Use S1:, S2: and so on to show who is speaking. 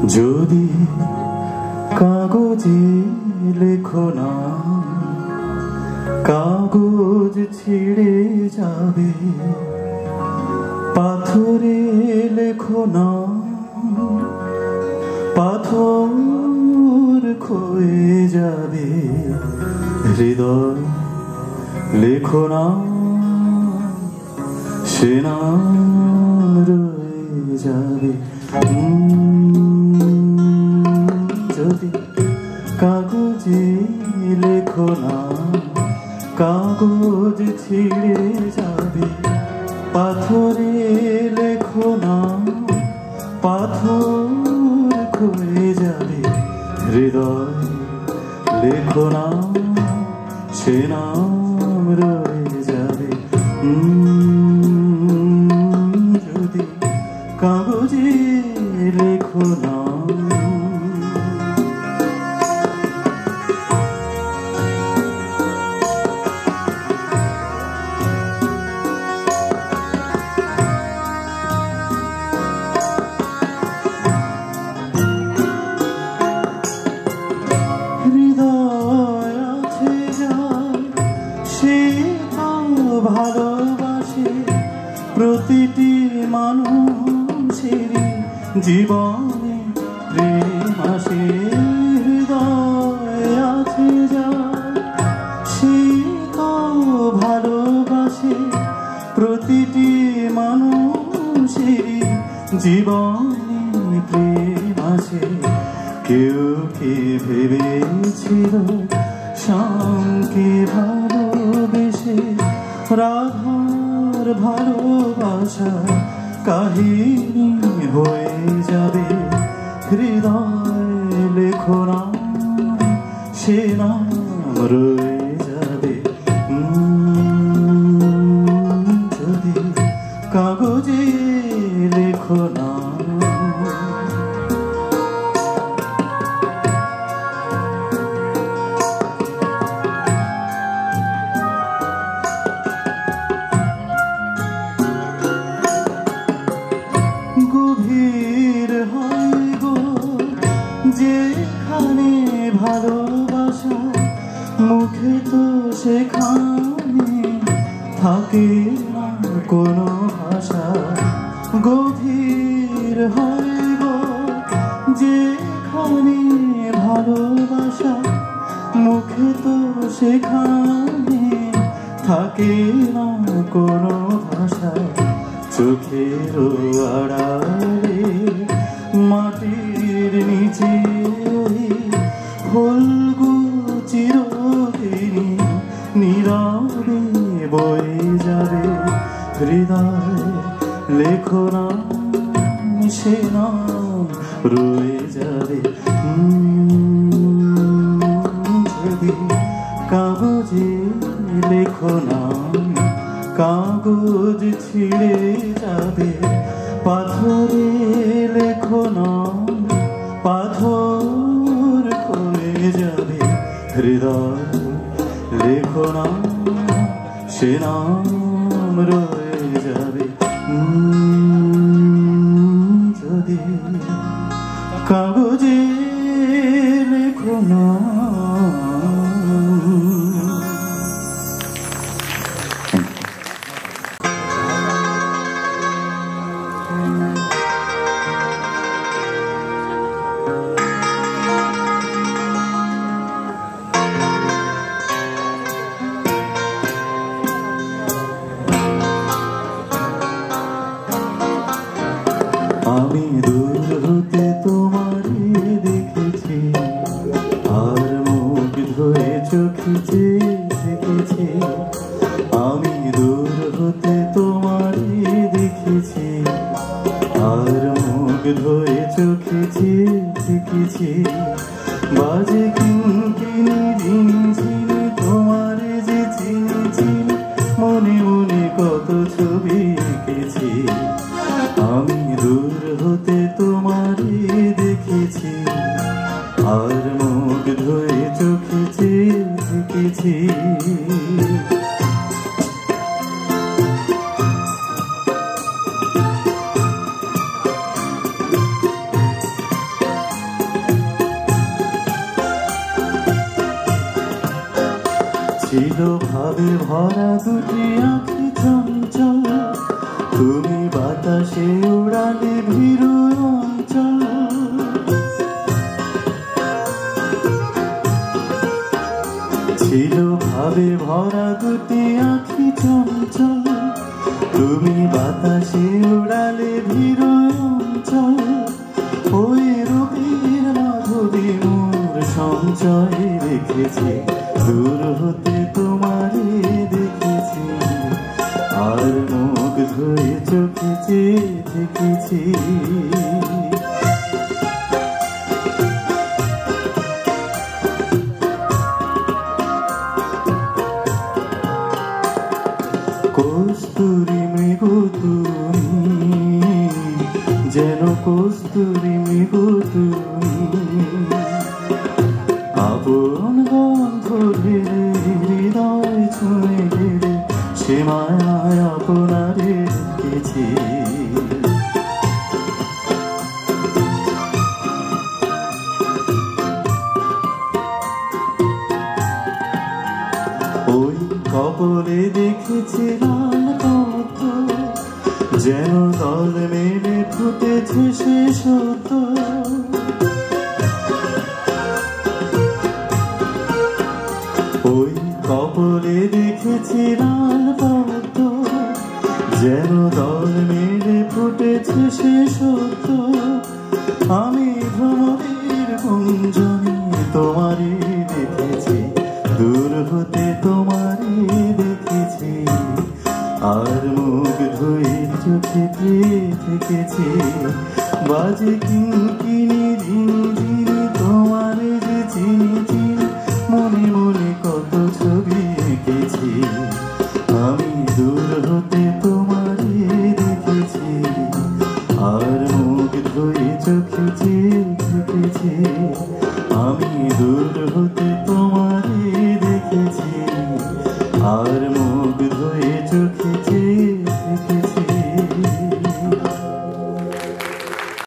S1: যদি কাগজে লেখো না, কাগজ ছিঁড়ে যাবে। পাথরে লেখো না, পাথর ক্ষয়ে যাবে। হৃদয় লেখো না, সে নাম রয়ে যাবে। যদি কাগজে লেখো না, কাগজ ছিঁড়ে যাবে। পাথরে লেখো না, পাথর ক্ষয়ে যাবে। হৃদয় লেখো না, সে নাম রয়ে যাবে। যদি কাগজে লেখো না। হৃদয় আছে যার, সে ভালোবাসে। প্রতিটি মানুষেরই জীবনে প্রেম আসে। হৃদয় আছে যার, সে ভালোবাসে। প্রতিটি মানুষেরই জীবনে প্রেম আসে। কেউ কি ভেবেছিল শ্যামকে ভালোবেসে রাধার ভালোবাসা কাহিনী হয়ে যাবে। হৃদয় লেখো না, সে নাম রয়ে যাবে। যদি কাগজে লেখো না। গভীর হয় গো যেখানে ভালোবাসা, মুখে তো সেখানে থাকে না কোনো ভাষা। গভীর হয় গো যেখানে ভালোবাসা, মুখে তো সেখানে থাকে না কোনো ভাষা। চোখের আড়ালে মাটির নিচে ফলগু চিরদিনই নীরবে বয়ে যাবে। হৃদয় লেখো না, সে নাম রয়ে যাবে। যদি কাগজে লেখো না, কাগজ ছিঁড়ে যাবে। পাথরে লেখো না, পাথর ক্ষয়ে যাবে। হৃদয় লেখো না, সে নাম রয়ে যাবে। যদি কাগজে লেখো না। আমি দূর হতে তোমারে দেখেছি, আর মুখ ধরে চোখে দেখেছি। আমি দূর হতে তোমারে দেখেছি, আর মুখ ধরে চোখে দেখেছি। বাজে কিনকিনি ঝিনি তোমারে যে চিনেছি, মনে মনে কত ছবি এঁকেছি। আমি দূর হতে তোমারে দেখেছি, আর মুখ ধরে চোখে দেখেছি। ভাবে ভরা দুটি আঁখি চঞ্চল, তুমি বাতাসে উড়ালে ভীরু অঞ্চল। ছিল ভাবে ভরা দুটি আঁখি চঞ্চল, তুমি বাতাসে উড়ালে ভীরু অঞ্চল। ওই রূপের মাধবী মোর সঞ্চয় রেখেছে, দূর হতে তোমারে দেখেছি, আর মুখ ধুয়ে চোখে চেয়ে থেকেছি। কস্তুরী মৃগ তুমি, যেন কস্তুরী মৃগ তুমি, আপন গন্ধ ধীরে হৃদয় ছুঁয়ে গেলে, সে মায়ায় আপনারে দেখেছি। ওই কবলে দেখেছি লাল পদ্ম, যেন দল মেলে ফুটেছে সে সত্য। ওই কবলে দেখেছি লাল পদ্ম, যেন দল মেলে ফুটেছে সে সত্য। আমি ভ্রমরের গুঞ্জনে তোমারে দেখেছি, দূর হতে তোমারে দেখেছি, আর মুখ ধুয়ে চোখে থেকেছি। বাজে কিঙ্কিনি ঝিনি ঝিনি, তোমারে যে চিনি চিনি, মনে মনে কত ছবি এঁকেছি। আমি দূর হতে তোমারে দেখেছি, আর মুখ ধুয়ে চোখে থেকেছি।